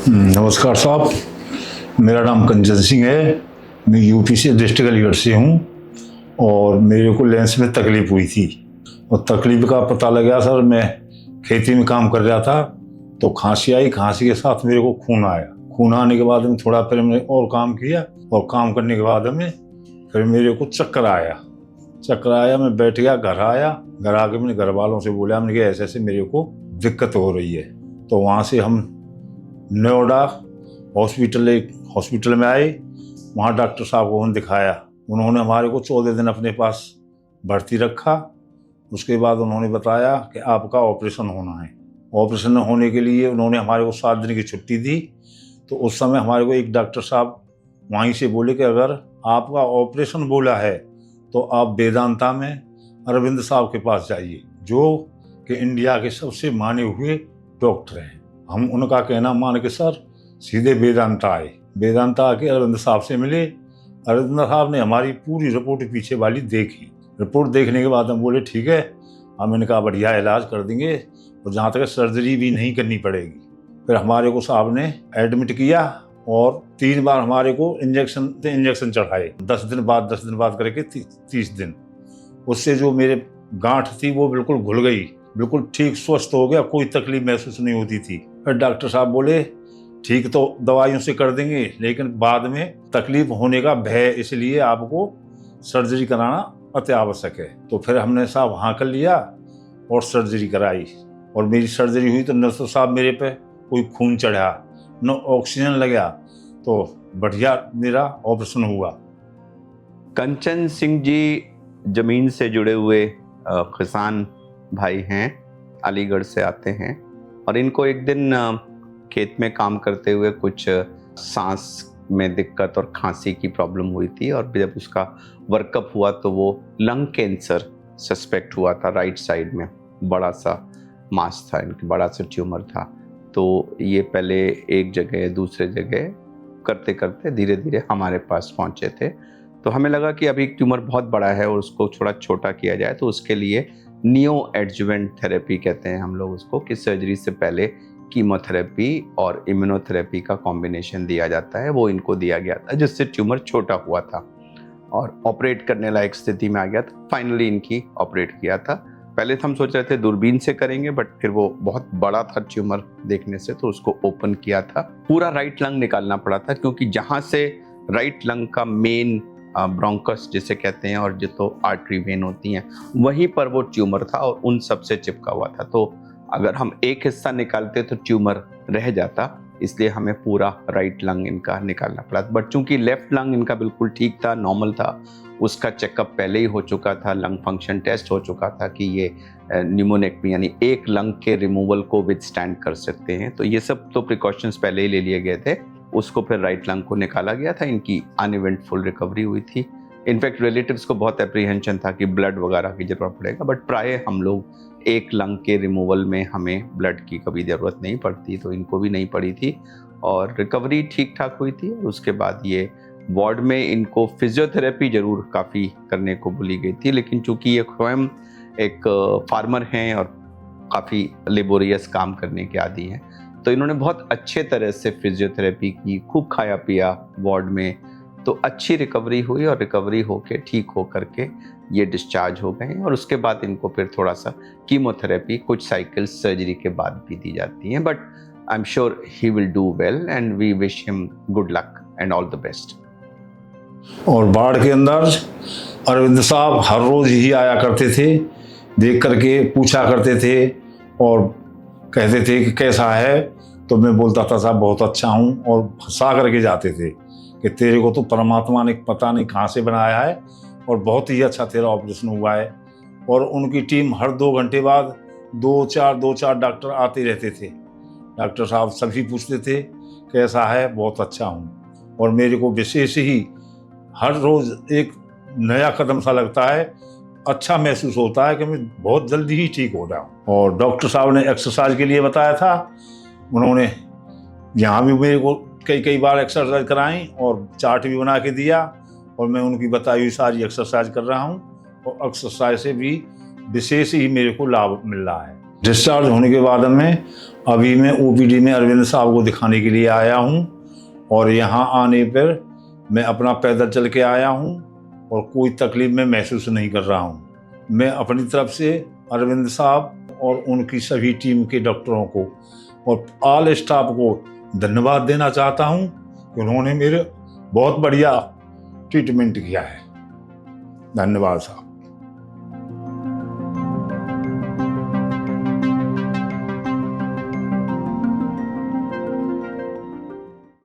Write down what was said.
नमस्कार साहब, मेरा नाम कंचन सिंह है। मैं यूपी से डिस्ट्रिक्ट अलीगढ़ से हूँ और मेरे को लेंस में तकलीफ़ हुई थी और तकलीफ़ का पता लगा सर। मैं खेती में काम कर रहा था तो खांसी आई, खांसी के साथ मेरे को खून आया। खून आने के बाद में थोड़ा फिर मैंने और काम किया और काम करने के बाद में फिर मेरे को चक्कर आया। मैं बैठ गया, घर आया। घर आके मैंने घर वालों से बोला, मैंने कहा ऐसे ऐसे मेरे को दिक्कत हो रही है। तो वहाँ से हम नोएडा हॉस्पिटल में आए। वहाँ डॉक्टर साहब को हमने दिखाया। उन्होंने हमारे को 14 दिन अपने पास भर्ती रखा। उसके बाद उन्होंने बताया कि आपका ऑपरेशन होना है। ऑपरेशन होने के लिए उन्होंने हमारे को 7 दिन की छुट्टी दी। तो उस समय हमारे को एक डॉक्टर साहब वहीं से बोले कि अगर आपका ऑपरेशन बोला है तो आप वेदांता में अरविंद साहब के पास जाइए, जो कि इंडिया के सबसे माने हुए डॉक्टर हैं। हम उनका कहना मान के सर सीधे वेदांता आए। वेदांता आके अरविंद साहब से मिले। अरविंद साहब ने हमारी पूरी रिपोर्ट पीछे वाली देखी। रिपोर्ट देखने के बाद हम बोले ठीक है, हम इनका बढ़िया इलाज कर देंगे और जहाँ तक सर्जरी भी नहीं करनी पड़ेगी। फिर हमारे को साहब ने एडमिट किया और 3 बार हमारे को इंजेक्शन चढ़ाए। 10 दिन बाद करके 30 दिन। उससे जो मेरे गांठ थी वो बिल्कुल घुल गई, बिल्कुल ठीक स्वस्थ हो गया, कोई तकलीफ महसूस नहीं होती थी। फिर डॉक्टर साहब बोले ठीक तो दवाइयों से कर देंगे, लेकिन बाद में तकलीफ होने का भय, इसलिए आपको सर्जरी कराना अति आवश्यक है। तो फिर हमने साहब हाँ कर लिया और सर्जरी कराई। और मेरी सर्जरी हुई तो न तो साहब मेरे पे कोई खून चढ़ा, न ऑक्सीजन लगा, तो बढ़िया मेरा ऑपरेशन हुआ। कंचन सिंह जी जमीन से जुड़े हुए किसान भाई हैं, अलीगढ़ से आते हैं और इनको एक दिन खेत में काम करते हुए कुछ सांस में दिक्कत और खांसी की प्रॉब्लम हुई थी। और जब उसका वर्कअप हुआ तो वो लंग कैंसर सस्पेक्ट हुआ था। राइट साइड में बड़ा सा मास था, इनके बड़ा सा ट्यूमर था। तो ये पहले एक जगह दूसरे जगह करते करते धीरे धीरे हमारे पास पहुंचे थे। तो हमें लगा कि अभी ट्यूमर बहुत बड़ा है और उसको थोड़ा छोटा किया जाए, तो उसके लिए नियो एडजुवेंट थेरेपी कहते हैं हम लोग उसको, कि सर्जरी से पहले कीमोथेरेपी और इम्यूनोथेरेपी का कॉम्बिनेशन दिया जाता है। वो इनको दिया गया था, जिससे ट्यूमर छोटा हुआ था और ऑपरेट करने लायक स्थिति में आ गया था। फाइनली इनकी ऑपरेट किया था। पहले तो हम सोच रहे थे दूरबीन से करेंगे, बट फिर वो बहुत बड़ा था ट्यूमर देखने से, तो उसको ओपन किया था। पूरा राइट लंग निकालना पड़ा था, क्योंकि जहाँ से राइट लंग का मेन ब्रोंकस जिसे कहते हैं और जो तो आर्टरी वेन होती हैं, वहीं पर वो ट्यूमर था और उन सब से चिपका हुआ था। तो अगर हम एक हिस्सा निकालते तो ट्यूमर रह जाता, इसलिए हमें पूरा राइट लंग इनका निकालना पड़ा। बट चूंकि लेफ्ट लंग इनका बिल्कुल ठीक था, नॉर्मल था, उसका चेकअप पहले ही हो चुका था, लंग फंक्शन टेस्ट हो चुका था कि ये न्यूमोनेक्टमी यानी एक लंग के रिमूवल को विथस्टैंड कर सकते हैं। तो ये सब तो प्रिकॉशंस पहले ही ले लिए गए थे। उसको फिर राइट लंग को निकाला गया था। इनकी अनइवेंटफुल रिकवरी हुई थी। इनफैक्ट रिलेटिव्स को बहुत एप्रीहेंशन था कि ब्लड वगैरह की जरूरत पड़ेगा, बट प्राय हम लोग एक लंग के रिमूवल में हमें ब्लड की कभी ज़रूरत नहीं पड़ती, तो इनको भी नहीं पड़ी थी और रिकवरी ठीक ठाक हुई थी। और उसके बाद ये वार्ड में इनको फिजियोथेरेपी जरूर काफ़ी करने को बोली गई थी, लेकिन चूंकि ये स्वयं एक फार्मर हैं और काफ़ी लेबोरियस काम करने के आदी हैं, तो इन्होंने बहुत अच्छे तरह से फिजियोथेरेपी की, खूब खाया पिया वार्ड में, तो अच्छी रिकवरी हुई और रिकवरी होके ठीक हो करके ये डिस्चार्ज हो गए। और उसके बाद इनको फिर थोड़ा सा कीमोथेरेपी कुछ साइकिल्स सर्जरी के बाद भी दी जाती हैं। But I am sure he will do well and we wish him good luck and all the best. और बाढ़ के अंदर अरविंद साहब हर रोज़ ही आया करते थे, देख करके पूछा करते थे और कहते थे कि कैसा है। तो मैं बोलता था साहब बहुत अच्छा हूँ, और हंसा करके जाते थे कि तेरे को तो परमात्मा ने पता नहीं कहाँ से बनाया है और बहुत ही अच्छा तेरा ऑपरेशन हुआ है। और उनकी टीम हर 2 घंटे बाद 2-4 डॉक्टर आते रहते थे। डॉक्टर साहब सभी पूछते थे कैसा है, बहुत अच्छा हूँ। और मेरे को विशेष ही हर रोज़ एक नया कदम सा लगता है, अच्छा महसूस होता है कि मैं बहुत जल्दी ही ठीक हो जाऊँ। और डॉक्टर साहब ने एक्सरसाइज के लिए बताया था। उन्होंने यहाँ भी मेरे को कई बार एक्सरसाइज कराई और चार्ट भी बना के दिया, और मैं उनकी बताई हुई सारी एक्सरसाइज कर रहा हूँ। और एक्सरसाइज से भी विशेष ही मेरे को लाभ मिल रहा है। डिस्चार्ज होने के बाद में अभी मैं ओपीडी में अरविंद साहब को दिखाने के लिए आया हूँ, और यहाँ आने पर मैं अपना पैदल चल के आया हूँ और कोई तकलीफ मैं महसूस नहीं कर रहा हूँ। मैं अपनी तरफ से अरविंद साहब और उनकी सभी टीम के डॉक्टरों को और ऑल स्टाफ को धन्यवाद देना चाहता हूँ कि उन्होंने मेरे बहुत बढ़िया ट्रीटमेंट किया है। धन्यवाद साहब।